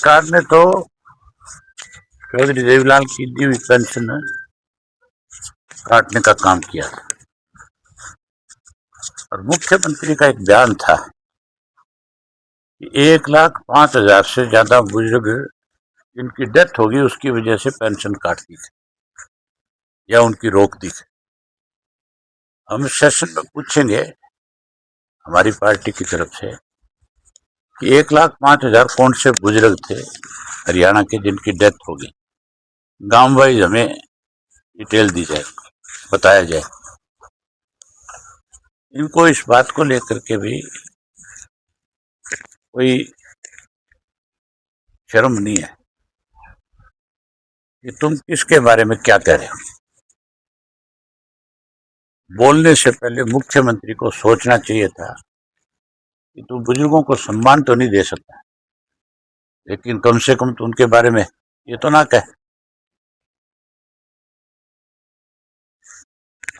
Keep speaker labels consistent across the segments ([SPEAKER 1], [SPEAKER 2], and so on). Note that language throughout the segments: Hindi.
[SPEAKER 1] सरकार ने तो चौधरी देवीलाल की दी हुई पेंशन काटने का काम किया और मुख्यमंत्री का एक बयान था कि 1,05,000 से ज्यादा बुजुर्ग जिनकी डेथ होगी उसकी वजह से पेंशन काट दी थी या उनकी रोक दी थी। हम सेशन में पूछेंगे हमारी पार्टी की तरफ से कि 1,05,000 कौन से बुजुर्ग थे हरियाणा के जिनकी डेथ होगी, गांव वाइज हमें डिटेल दी जाए, बताया जाए। इनको इस बात को लेकर के भी कोई शर्म नहीं है कि तुम किसके बारे में क्या कह रहे हो। बोलने से पहले मुख्यमंत्री को सोचना चाहिए था कि तुम बुजुर्गों को सम्मान तो नहीं दे सकता, लेकिन कम से कम तो उनके बारे में ये तो ना कहे।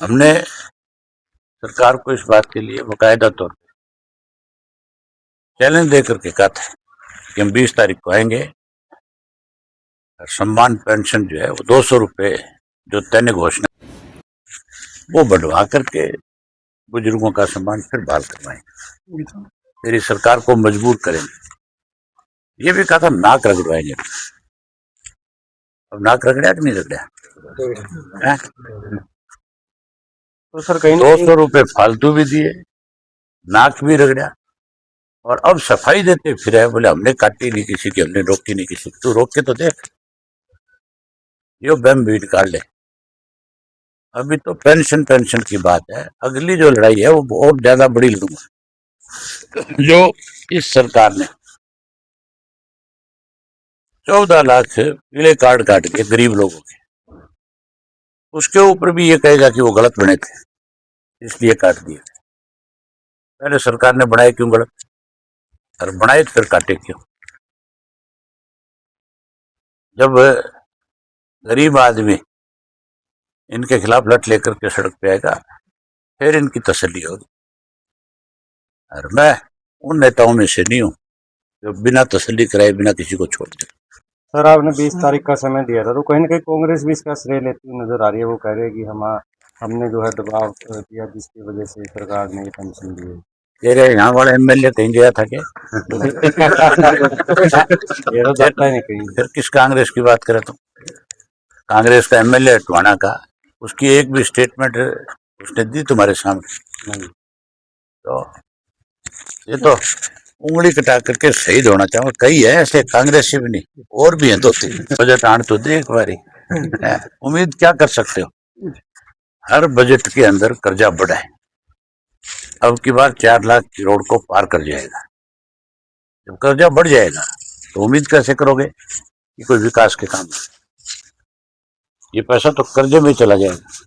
[SPEAKER 1] हमने सरकार को इस बात के लिए बाकायदा तौर पर चैलेंज देकर के कहा था कि हम 20 तारीख को आएंगे और सम्मान पेंशन जो है वो 200 रुपये जो तय घोषणा वो बढ़वा करके बुजुर्गों का सम्मान फिर बहाल करवाएंगे, मेरी सरकार को मजबूर करेंगे। ये भी कहा था नाक रगड़वाएंगे। अब नाक रगड़ा कि नहीं रगड़ा? तो सर कहीं 200 रुपये फालतू भी दिए, नाक भी रगड़ा और अब सफाई देते फिर है, बोले हमने काटी नहीं किसी की, हमने रोकी नहीं किसी की। तू रोक के तो देख, यो बम भी निकाल ले। अभी तो पेंशन की बात है, अगली जो लड़ाई है वो बहुत ज्यादा बड़ी लड़ूंगा। जो इस सरकार ने 14 लाख पीले कार्ड काट के गरीब लोगों के, उसके ऊपर भी ये कहेगा कि वो गलत बने थे इसलिए काट दिए। पहले सरकार ने बनाए क्यों गलत, और बनाए फिर काटे क्यों? जब गरीब आदमी इनके खिलाफ लट लेकर के सड़क पे आएगा फिर इनकी तसल्ली होगी। और मैं उन नेताओं में से नहीं हूं जो बिना तसल्ली कराए बिना किसी को छोड़ दे।
[SPEAKER 2] सर आपने 20 तारीख का समय दिया था, तो कहीं ना कहीं कांग्रेस भी इसका श्रेय लेती हुई नजर आ रही है। वो कह रहे हैं कि हमने जो है दबाव दिया जिसकी वजह से सरकार ने पेंशन दी है।
[SPEAKER 1] तेरे यहाँ वाला एमएलए कहीं गया था क्या?
[SPEAKER 2] ये तो जाता ही नहीं कहीं।
[SPEAKER 1] फिर किस कांग्रेस की बात करे तुम? कांग्रेस का एमएलए टवाना का, उसकी एक भी स्टेटमेंट उसने दी तुम्हारे सामने नहीं? तो ये तो उंगली कटा करके शहीद होना चाहूंगा। कई है ऐसे कांग्रेस भी नहीं, और भी हैं 2-3। बजट आने तो दे एक बारी। उम्मीद क्या कर सकते हो? हर बजट के अंदर कर्जा बढ़ा है, अब की बार 4 लाख करोड़ को पार कर जाएगा। जब कर्जा बढ़ जाएगा तो उम्मीद कैसे करोगे कि कोई विकास के काम? ये पैसा तो कर्जे में चला जाएगा।